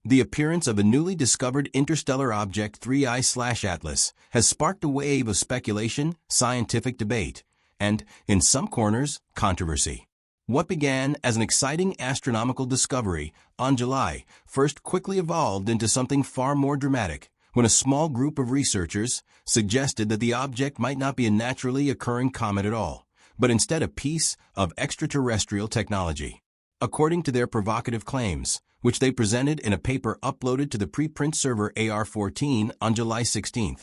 The appearance of a newly discovered interstellar object 3I/Atlas has sparked a wave of speculation, scientific debate, and, in some corners, controversy. What began as an exciting astronomical discovery on July 1st quickly evolved into something far more dramatic when a small group of researchers suggested that the object might not be a naturally occurring comet at all, but instead a piece of extraterrestrial technology. According to their provocative claims, which they presented in a paper uploaded to the preprint server AR14 on July 16,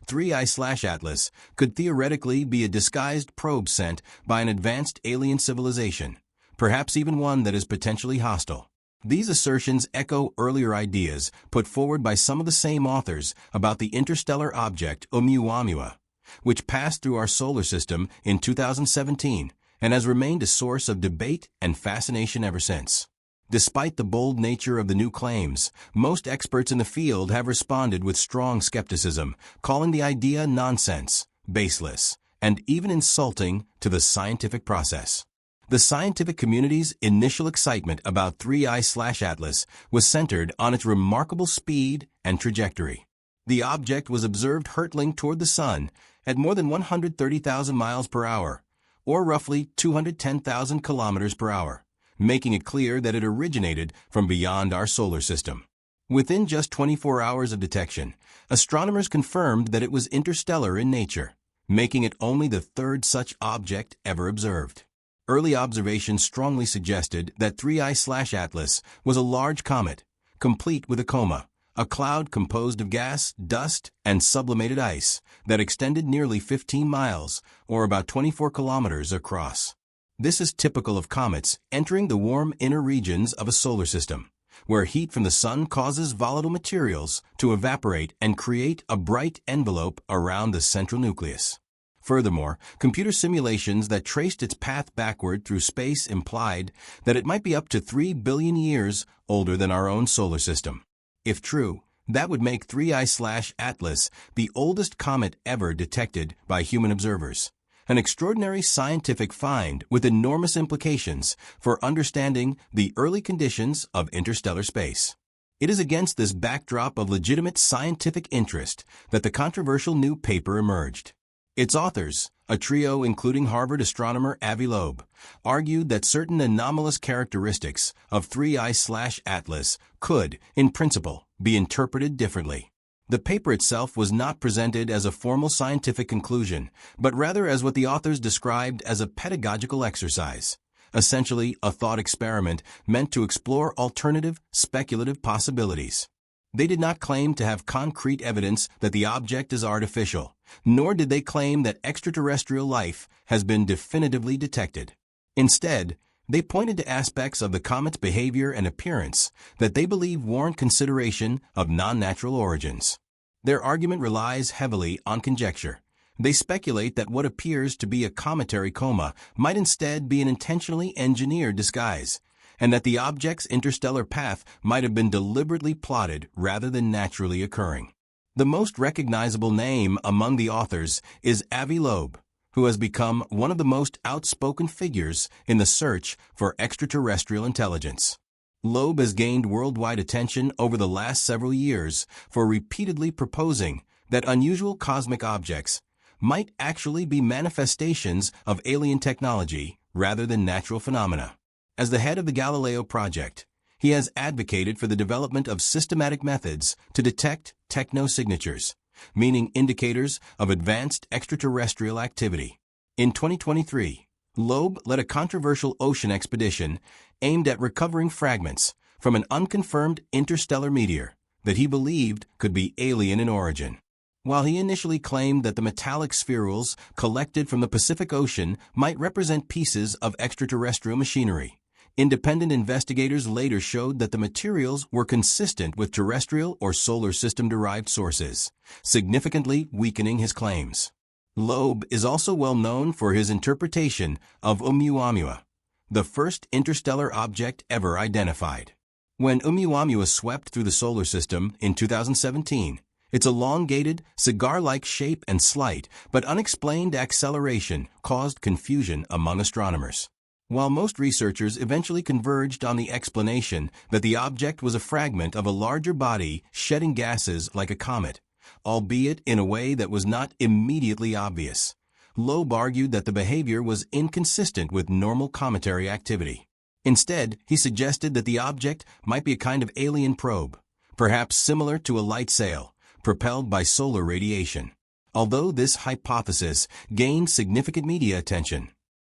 3I/Atlas could theoretically be a disguised probe sent by an advanced alien civilization, perhaps even one that is potentially hostile. These assertions echo earlier ideas put forward by some of the same authors about the interstellar object Oumuamua, which passed through our solar system in 2017 and has remained a source of debate and fascination ever since. Despite the bold nature of the new claims, most experts in the field have responded with strong skepticism, calling the idea nonsense, baseless, and even insulting to the scientific process. The scientific community's initial excitement about 3I/Atlas was centered on its remarkable speed and trajectory. The object was observed hurtling toward the Sun at more than 130,000 miles per hour, or roughly 210,000 kilometers per hour, making it clear that it originated from beyond our solar system. Within just 24 hours of detection, astronomers confirmed that it was interstellar in nature, making it only the third such object ever observed. Early observations strongly suggested that 3I/Atlas was a large comet, complete with a coma, a cloud composed of gas, dust, and sublimated ice that extended nearly 15 miles, or about 24 kilometers across. This is typical of comets entering the warm inner regions of a solar system, where heat from the sun causes volatile materials to evaporate and create a bright envelope around the central nucleus. Furthermore, computer simulations that traced its path backward through space implied that it might be up to 3 billion years older than our own solar system. If true, that would make 3I/Atlas the oldest comet ever detected by human observers, an extraordinary scientific find with enormous implications for understanding the early conditions of interstellar space. It is against this backdrop of legitimate scientific interest that the controversial new paper emerged. Its authors, a trio including Harvard astronomer Avi Loeb, argued that certain anomalous characteristics of 3I/Atlas could, in principle, be interpreted differently. The paper itself was not presented as a formal scientific conclusion, but rather as what the authors described as a pedagogical exercise, essentially a thought experiment meant to explore alternative, speculative possibilities. They did not claim to have concrete evidence that the object is artificial, nor did they claim that extraterrestrial life has been definitively detected. Instead, they pointed to aspects of the comet's behavior and appearance that they believe warrant consideration of non-natural origins. Their argument relies heavily on conjecture. They speculate that what appears to be a cometary coma might instead be an intentionally engineered disguise, and that the object's interstellar path might have been deliberately plotted rather than naturally occurring. The most recognizable name among the authors is Avi Loeb, who has become one of the most outspoken figures in the search for extraterrestrial intelligence. Loeb has gained worldwide attention over the last several years for repeatedly proposing that unusual cosmic objects might actually be manifestations of alien technology rather than natural phenomena. As the head of the Galileo project, he has advocated for the development of systematic methods to detect technosignatures, meaning indicators of advanced extraterrestrial activity. In 2023, Loeb led a controversial ocean expedition aimed at recovering fragments from an unconfirmed interstellar meteor that he believed could be alien in origin. While he initially claimed that the metallic spherules collected from the Pacific Ocean might represent pieces of extraterrestrial machinery, independent investigators later showed that the materials were consistent with terrestrial or solar system-derived sources, significantly weakening his claims. Loeb is also well known for his interpretation of Oumuamua, the first interstellar object ever identified. When Oumuamua swept through the solar system in 2017, its elongated, cigar-like shape and slight but unexplained acceleration caused confusion among astronomers. While most researchers eventually converged on the explanation that the object was a fragment of a larger body shedding gases like a comet, albeit in a way that was not immediately obvious, Loeb argued that the behavior was inconsistent with normal cometary activity. Instead, he suggested that the object might be a kind of alien probe, perhaps similar to a light sail, propelled by solar radiation. Although this hypothesis gained significant media attention,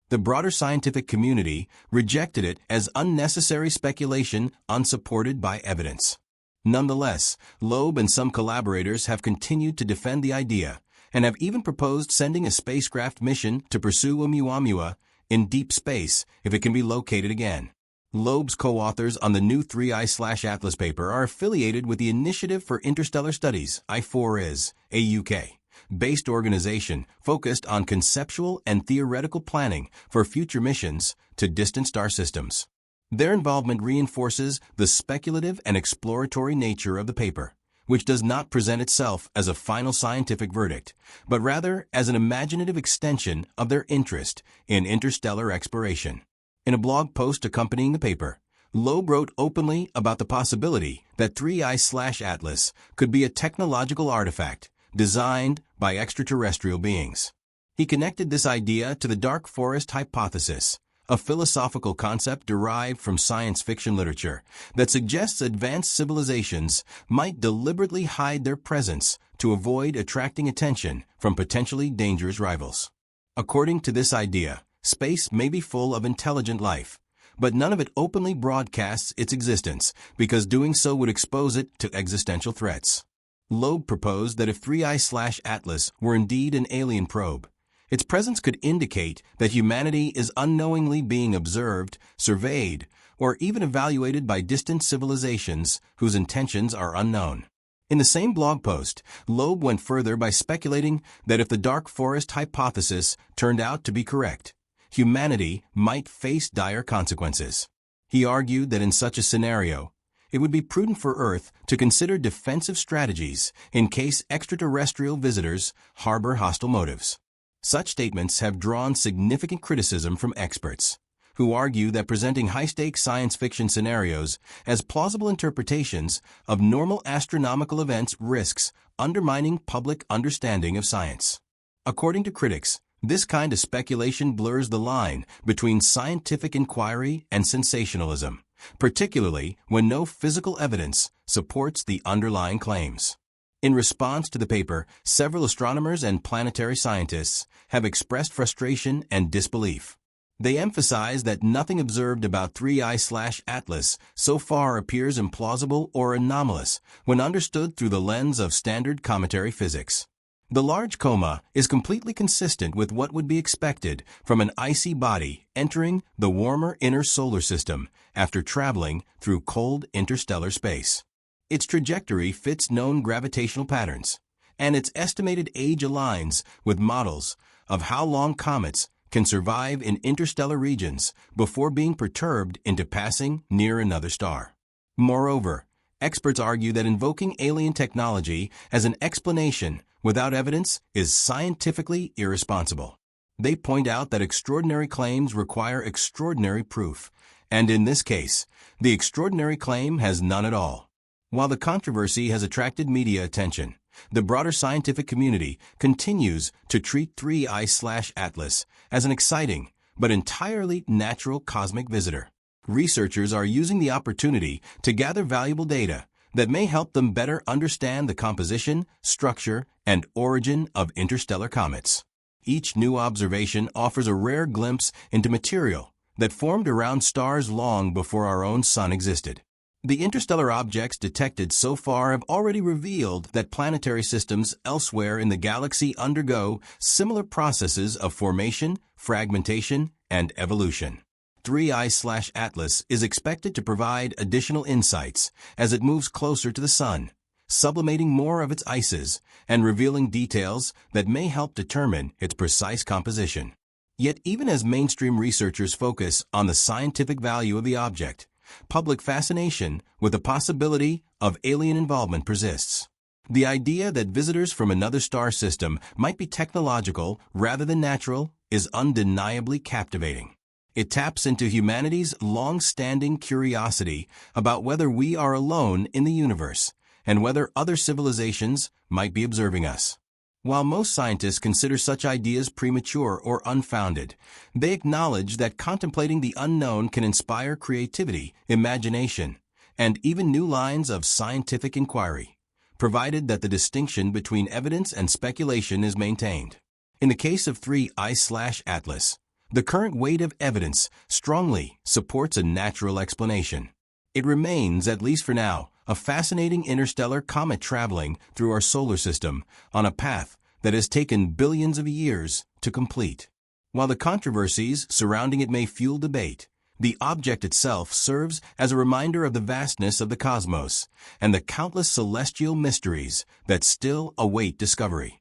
the broader scientific community rejected it as unnecessary speculation unsupported by evidence. Nonetheless, Loeb and some collaborators have continued to defend the idea and have even proposed sending a spacecraft mission to pursue Oumuamua in deep space if it can be located again. Loeb's co-authors on the new 3I/Atlas paper are affiliated with the Initiative for Interstellar Studies, I4IS, a UK-based organization focused on conceptual and theoretical planning for future missions to distant star systems. Their involvement reinforces the speculative and exploratory nature of the paper, which does not present itself as a final scientific verdict, but rather as an imaginative extension of their interest in interstellar exploration. In a blog post accompanying the paper, Loeb wrote openly about the possibility that 3I/Atlas could be a technological artifact designed by extraterrestrial beings. He connected this idea to the dark forest hypothesis, a philosophical concept derived from science fiction literature that suggests advanced civilizations might deliberately hide their presence to avoid attracting attention from potentially dangerous rivals. According to this idea, space may be full of intelligent life, but none of it openly broadcasts its existence because doing so would expose it to existential threats. Loeb proposed that if 3I/Atlas were indeed an alien probe, its presence could indicate that humanity is unknowingly being observed, surveyed, or even evaluated by distant civilizations whose intentions are unknown. In the same blog post, Loeb went further by speculating that if the dark forest hypothesis turned out to be correct, humanity might face dire consequences. He argued that in such a scenario, it would be prudent for Earth to consider defensive strategies in case extraterrestrial visitors harbor hostile motives. Such statements have drawn significant criticism from experts, who argue that presenting high-stakes science fiction scenarios as plausible interpretations of normal astronomical events risks undermining public understanding of science. According to critics, this kind of speculation blurs the line between scientific inquiry and sensationalism, particularly when no physical evidence supports the underlying claims. In response to the paper, several astronomers and planetary scientists have expressed frustration and disbelief. They emphasize that nothing observed about 3I/Atlas so far appears implausible or anomalous when understood through the lens of standard cometary physics. The large coma is completely consistent with what would be expected from an icy body entering the warmer inner solar system after traveling through cold interstellar space. Its trajectory fits known gravitational patterns, and its estimated age aligns with models of how long comets can survive in interstellar regions before being perturbed into passing near another star. Moreover, experts argue that invoking alien technology as an explanation without evidence is scientifically irresponsible. They point out that extraordinary claims require extraordinary proof, and in this case, the extraordinary claim has none at all. While the controversy has attracted media attention, the broader scientific community continues to treat 3I/Atlas as an exciting but entirely natural cosmic visitor. Researchers are using the opportunity to gather valuable data that may help them better understand the composition, structure, and origin of interstellar comets. Each new observation offers a rare glimpse into material that formed around stars long before our own sun existed. The interstellar objects detected so far have already revealed that planetary systems elsewhere in the galaxy undergo similar processes of formation, fragmentation, and evolution. 3I/Atlas is expected to provide additional insights as it moves closer to the Sun, sublimating more of its ices and revealing details that may help determine its precise composition. Yet even as mainstream researchers focus on the scientific value of the object, public fascination with the possibility of alien involvement persists. The idea that visitors from another star system might be technological rather than natural is undeniably captivating. It taps into humanity's long-standing curiosity about whether we are alone in the universe and whether other civilizations might be observing us. While most scientists consider such ideas premature or unfounded, they acknowledge that contemplating the unknown can inspire creativity, imagination, and even new lines of scientific inquiry, provided that the distinction between evidence and speculation is maintained. In the case of 3I/Atlas, the current weight of evidence strongly supports a natural explanation. It remains, at least for now, a fascinating interstellar comet traveling through our solar system on a path that has taken billions of years to complete. While the controversies surrounding it may fuel debate, the object itself serves as a reminder of the vastness of the cosmos and the countless celestial mysteries that still await discovery.